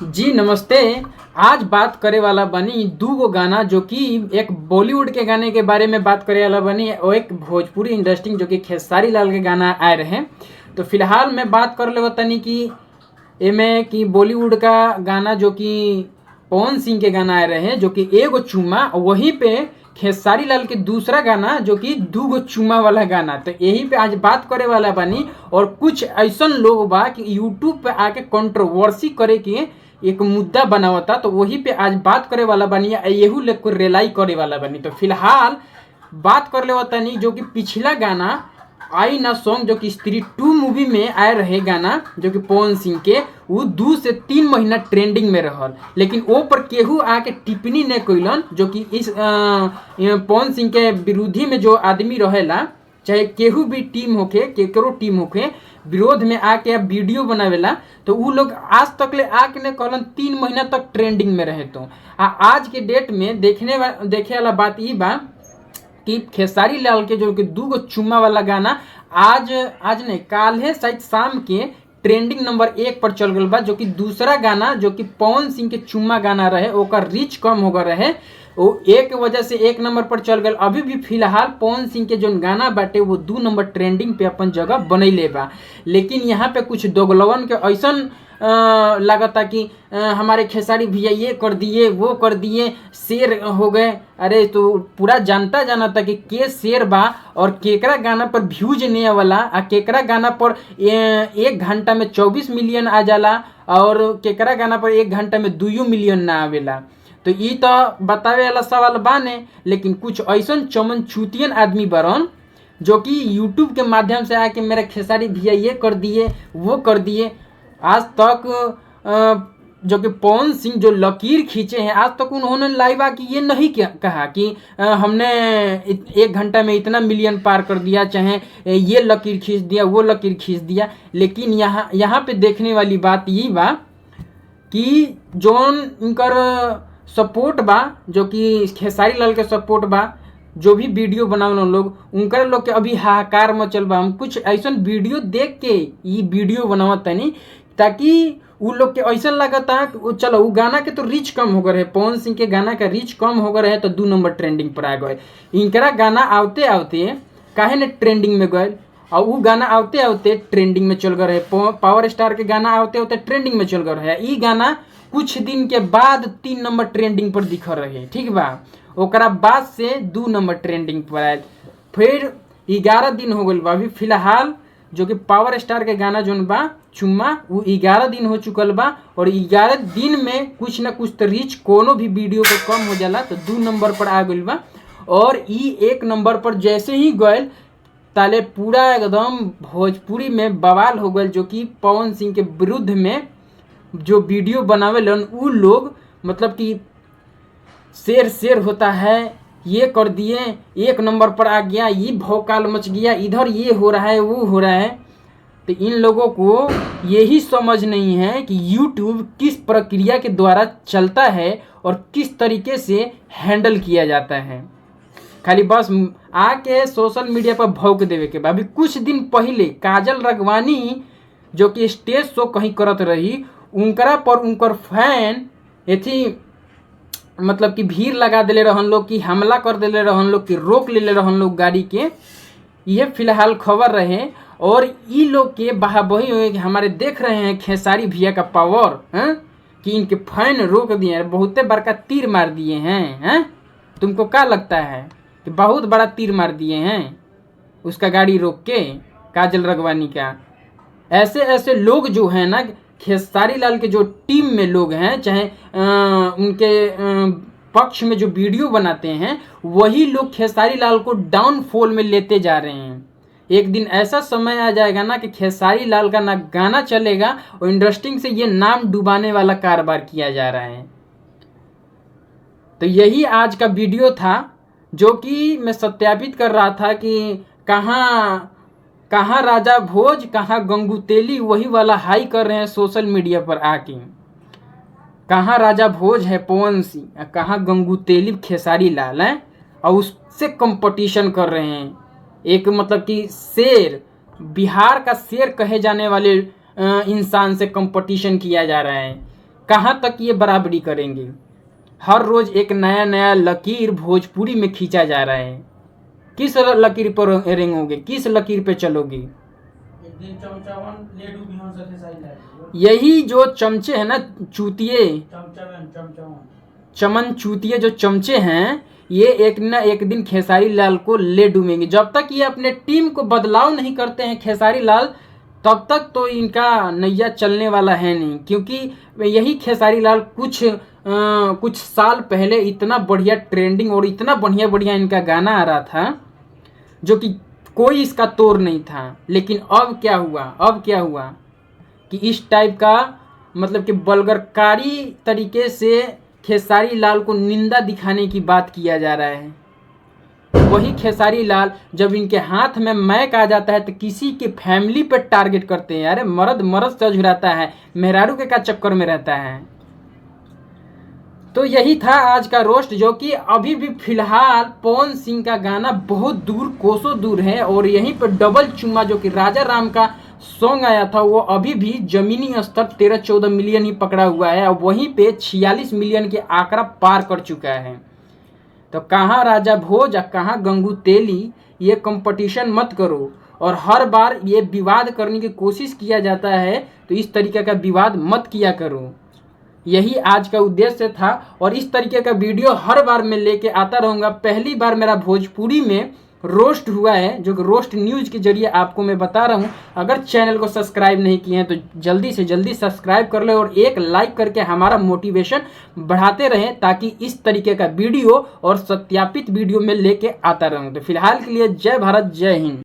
जी नमस्ते। आज बात करे वाला बनी दूगो गाना जो कि एक बॉलीवुड के गाने के बारे में बात करे वाला बनी और एक भोजपुरी इंडस्ट्री जो कि खेसारी लाल के गाना आए रहे। तो फिलहाल मैं बात कर ले तनी कि एमे कि बॉलीवुड का गाना जो कि पवन सिंह के गाना आए रहे जो कि एगो चुम्मा, वहीं पे खेसारी लाल के दूसरा गाना जो कि दूगो चुम्मा वाला गाना। तो यही पे आज बात करे वाला बनी और कुछ ऐसा लोग बा कि यूट्यूब पे आके कंट्रोवर्सी करे के एक मुद्दा बनावता, तो वही पे आज बात करे वाला बनी, यहू लेको रेलाई करे वाला बनी। तो फिलहाल बात कर ले तनी जो कि पिछला गाना आई ना सॉन्ग जो कि स्त्री 2 मूवी में आए रहे गाना जो कि पवन सिंह के, वो 2 से 3 महीना ट्रेंडिंग में रहल, लेकिन वो पर केहू आके टिप्पणी नहीं कैलन। जो कि इस पवन सिंह के विरोधी में जो आदमी रहेला, चाहे केहू भी टीम होके केकरो टीम होके, विरोध में आके वीडियो बनावेला, तो वो लोग आज तक ले आके ने कहलन 3 महीना तक ट्रेंडिंग में रहे। तो आज के डेट में देखे वाला बात ये बा कि खेसारी लाल के जो कि दूगो चुम्मा वाला गाना आज नहीं काल है शायद शाम के ट्रेंडिंग नंबर 1 पर चल गल बा। जो कि दूसरा गाना जो कि पवन सिंह के चुम्मा गाना रहे ओकर रीच कम हो गए रहे, वो एक वजह से 1 नंबर पर चल गए। अभी भी फिलहाल पवन सिंह के जो गाना बाटे वो 2 नंबर ट्रेंडिंग पे अपन जगह बनैले बा। लेकिन यहाँ पे कुछ दोगलवन के ऐसा लगता कि हमारे खेसारी भैया ये कर दिए वो कर दिए, शेर हो गए। अरे तो पूरा जानता था कि के शेर बा और केकरा गाना पर व्यूज नहीं आवाला, आ केकरा गाना पर 1 घंटा में 24 मिलियन आ जाला और केकरा गाना पर 1 घंटा में 2 मिलियन ना आवेला। तो ये तो बतावे वाला सवाल बाने, लेकिन कुछ ऐसा चमन चूतियन आदमी बरन जो कि यूट्यूब के माध्यम से आके मेरा खेसारी भैया ये कर दिए वो कर दिए। आज तक जो कि पवन सिंह जो लकीर खींचे हैं, आज तक उन्होंने लाइव आके ये नहीं कहा कि हमने 1 घंटा में इतना मिलियन पार कर दिया, चाहे ये लकीर खींच दिया वो लकीर खींच दिया। लेकिन यहाँ पे देखने वाली बात ये बा कि जोन इनकर सपोर्ट बा, जो कि खेसारी लाल के सपोर्ट बा, जो भी वीडियो बनावल लोग उनकर लोग के अभी हाहाकार मचल बा। हम कुछ ऐसा वीडियो देख के ये वीडियो बनावत तनी ताकि उ लोग के ऐसा लगता है चलो वो गाना के तो रीच कम हो गए है, पवन सिंह के गाना का रीच कम हो गए है तो 2 नंबर ट्रेंडिंग पर आ गए। इनकरा गाना आवते आवते काहे ने ट्रेंडिंग में गए, और वो गाना आवते आवते ट्रेंडिंग में चल गए है। पावर स्टार के गाना आवते आवते ट्रेंडिंग में चल गए है। ये गाना कुछ दिन के बाद 3 नंबर ट्रेंडिंग पर दिख रहे, ठीक बा। ओकरा बाद से 2 नंबर ट्रेंडिंग पर आए, फिर 11 दिन हो गए बा। अभी फिलहाल जो कि पावर स्टार के गाना जोन बा चुम्मा वो 11 दिन हो चुकल बा, और 11 दिन में कुछ ना कुछ तो रीच कोनो भी वीडियो को कम हो जाला तो 2 नंबर पर आ गई बा। और 1 नंबर पर जैसे ही गए ताले पूरा एकदम भोजपुरी में बवाल हो गए। जो कि पवन सिंह के विरुद्ध में जो वीडियो बनावे लन उ लोग, मतलब कि शेर होता है, ये कर दिए, 1 नंबर पर आ गया, ये भौकाल मच गया, इधर ये हो रहा है वो हो रहा है। तो इन लोगों को यही समझ नहीं है कि यूट्यूब किस प्रक्रिया के द्वारा चलता है और किस तरीके से हैंडल किया जाता है। खाली बस आके सोशल मीडिया पर भौंक देवे के। अभी कुछ दिन पहले काजल राघवानी जो कि स्टेज शो कहीं करत रही, उनकरा पर उनकर फैन एथी मतलब कि भीड़ लगा दिले रहन लोग, कि हमला कर दिले रहन लोग, कि रोक ले रहन लोग गाड़ी के। ये फिलहाल खबर रहे और ये लोग के बहाबही हुए कि हमारे देख रहे हैं खेसारी भैया का पावर हैं, कि इनके फैन रोक दिए, बहुत बड़का तीर मार दिए हैं। तुमको क्या लगता है कि बहुत बड़ा तीर मार दिए हैं उसका गाड़ी रोक के, काजल राघवानी का। ऐसे लोग जो हैं ना, खेसारी लाल के जो टीम में लोग हैं, चाहे उनके पक्ष में जो वीडियो बनाते हैं, वही लोग खेसारी लाल को डाउनफॉल में लेते जा रहे हैं। एक दिन ऐसा समय आ जाएगा ना कि खेसारी लाल का ना गाना चलेगा और इंडस्ट्री से ये नाम डुबाने वाला कारोबार किया जा रहा है। तो यही आज का वीडियो था जो कि मैं सत्यापित कर रहा था कि कहाँ राजा भोज कहाँ गंगू तेली, वही वाला हाई कर रहे हैं सोशल मीडिया पर आके। कहाँ राजा भोज है पवन सिंह, कहाँ गंगू तेली खेसारी लाल है, और उससे कंपटीशन कर रहे हैं। एक मतलब कि शेर, बिहार का शेर कहे जाने वाले इंसान से कंपटीशन किया जा रहा है। कहाँ तक ये बराबरी करेंगे? हर रोज एक नया नया लकीर भोजपुरी में खींचा जा रहा है। किस लकीर पर रेंगोगे, किस लकीर पे चलोगे? एक दिन चमचावन ले डूबी हम सके सही लागे। यही जो चमचे हैं ना, चूतिए, चमचावन चमन चूतिए जो चमचे हैं, ये एक न एक दिन खेसारी लाल को ले डूबेंगे। जब तक ये अपने टीम को बदलाव नहीं करते हैं खेसारी लाल, तब तक तो इनका नैया चलने वाला है नहीं। क्योंकि यही खेसारी लाल कुछ साल पहले इतना बढ़िया ट्रेंडिंग और इतना बढ़िया बढ़िया इनका गाना आ रहा था जो कि कोई इसका तोड़ नहीं था। लेकिन अब क्या हुआ, अब क्या हुआ कि इस टाइप का मतलब कि बलगरकारी तरीके से खेसारी लाल को निंदा दिखाने की बात किया जा रहा है। वही खेसारी लाल जब इनके हाथ में मैक आ जाता है तो किसी के फैमिली पर टारगेट करते हैं। अरे मर्द मर्द से झुराता है, मेहरारू के का चक्कर में रहता है। तो यही था आज का रोस्ट, जो कि अभी भी फिलहाल पवन सिंह का गाना बहुत दूर, कोसों दूर है। और यहीं पर डबल चुम्मा जो कि राजा राम का सॉन्ग आया था, वो अभी भी जमीनी स्तर 13-14 मिलियन ही पकड़ा हुआ है और वहीं पे 46 मिलियन के आंकड़ा पार कर चुका है। तो कहाँ राजा भोज और कहाँ गंगू तेली, ये कंपटीशन मत करो। और हर बार ये विवाद करने की कोशिश किया जाता है, तो इस तरीके का विवाद मत किया करो। यही आज का उद्देश्य था और इस तरीके का वीडियो हर बार मैं लेके आता रहूँगा। पहली बार मेरा भोजपुरी में रोस्ट हुआ है, जो कि रोस्ट न्यूज़ के जरिए आपको मैं बता रहा हूँ। अगर चैनल को सब्सक्राइब नहीं किए हैं तो जल्दी से जल्दी सब्सक्राइब कर ले और एक लाइक करके हमारा मोटिवेशन बढ़ाते रहें, ताकि इस तरीके का वीडियो और सत्यापित वीडियो में लेके आता रहूँ। तो फिलहाल के लिए जय भारत, जय हिंद।